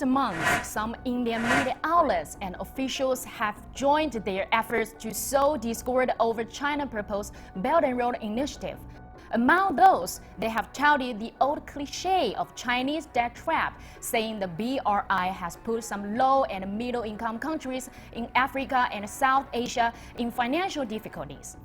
months, some Indian media outlets and officials have joined their efforts to sow discord over China's proposed Belt and Road Initiative. Among those, they have touted the old cliché of Chinese debt trap, saying the BRI has put some low and middle-income countries in Africa and South Asia in financial difficulties.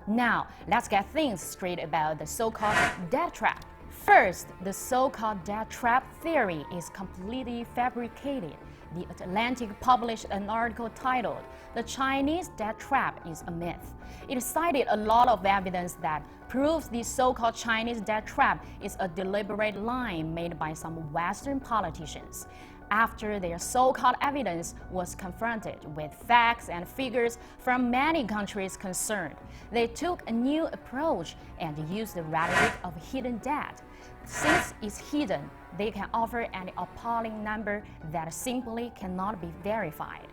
Now, let's get things straight about the so-called debt trap. First, the so-called debt trap theory is completely fabricated. The Atlantic published an article titled, "The Chinese Debt Trap is a Myth." It cited a lot of evidence that proves the so-called Chinese debt trap is a deliberate lie made by some Western politicians. After their so-called evidence was confronted with facts and figures from many countries concerned, they took a new approach and used the rhetoric of hidden debt. Since it's hidden, they can offer an appalling number that simply cannot be verified.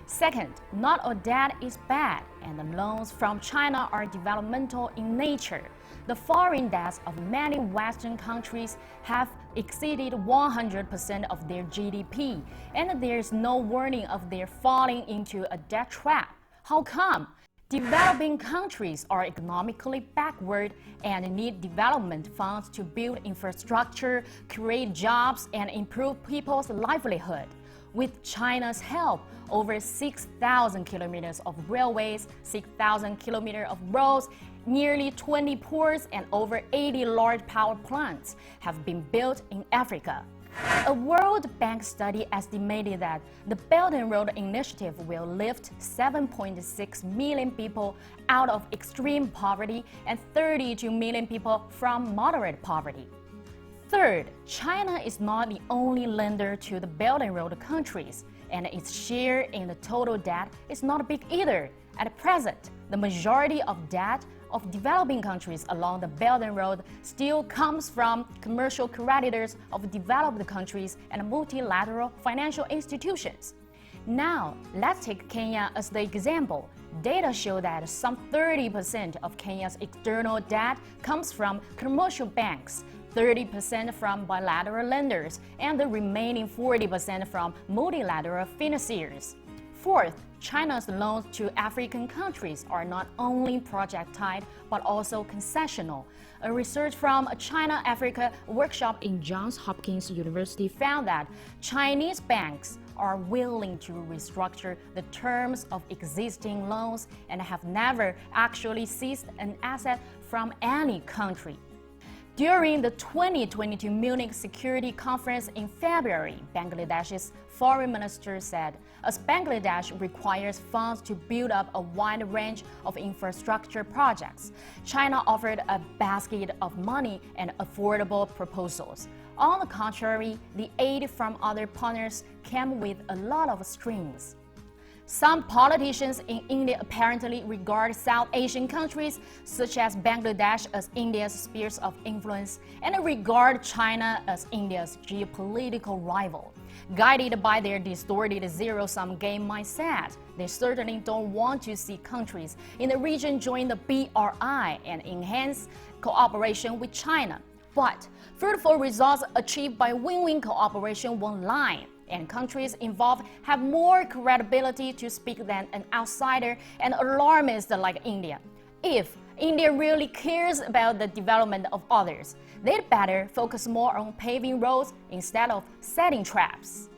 Second, not all debt is bad, and the loans from China are developmental in nature. The foreign debts of many Western countries have exceeded 100% of their GDP, and there is no warning of their falling into a debt trap. How come? Developing countries are economically backward and need development funds to build infrastructure, create jobs, and improve people's livelihood. With China's help, over 6,000 kilometers of railways, 6,000 kilometers of roads, nearly 20 ports, and over 80 large power plants have been built in Africa. A World Bank study estimated that the Belt and Road Initiative will lift 7.6 million people out of extreme poverty and 32 million people from moderate poverty. Third, China is not the only lender to the Belt and Road countries, and its share in the total debt is not big either. At present, the majority of debt of developing countries along the Belt and Road still comes from commercial creditors of developed countries and multilateral financial institutions. Now, let's take Kenya as the example. Data show that some 30% of Kenya's external debt comes from commercial banks, 30% from bilateral lenders, and the remaining 40% from multilateral financiers. Fourth, China's loans to African countries are not only project-tied but also concessional. A research from a China-Africa workshop in Johns Hopkins University found that Chinese banks are willing to restructure the terms of existing loans and have never actually seized an asset from any country. During the 2022 Munich Security Conference in February, Bangladesh's foreign minister said, as Bangladesh requires funds to build up a wide range of infrastructure projects, China offered a basket of money and affordable proposals. On the contrary, the aid from other partners came with a lot of strings. Some politicians in India apparently regard South Asian countries such as Bangladesh as India's spheres of influence and regard China as India's geopolitical rival. Guided by their distorted zero-sum game mindset, they certainly don't want to see countries in the region join the BRI and enhance cooperation with China. But fruitful results achieved by win-win cooperation won't lie, and countries involved have more credibility to speak than an outsider and alarmist like India. If India really cares about the development of others, they'd better focus more on paving roads instead of setting traps.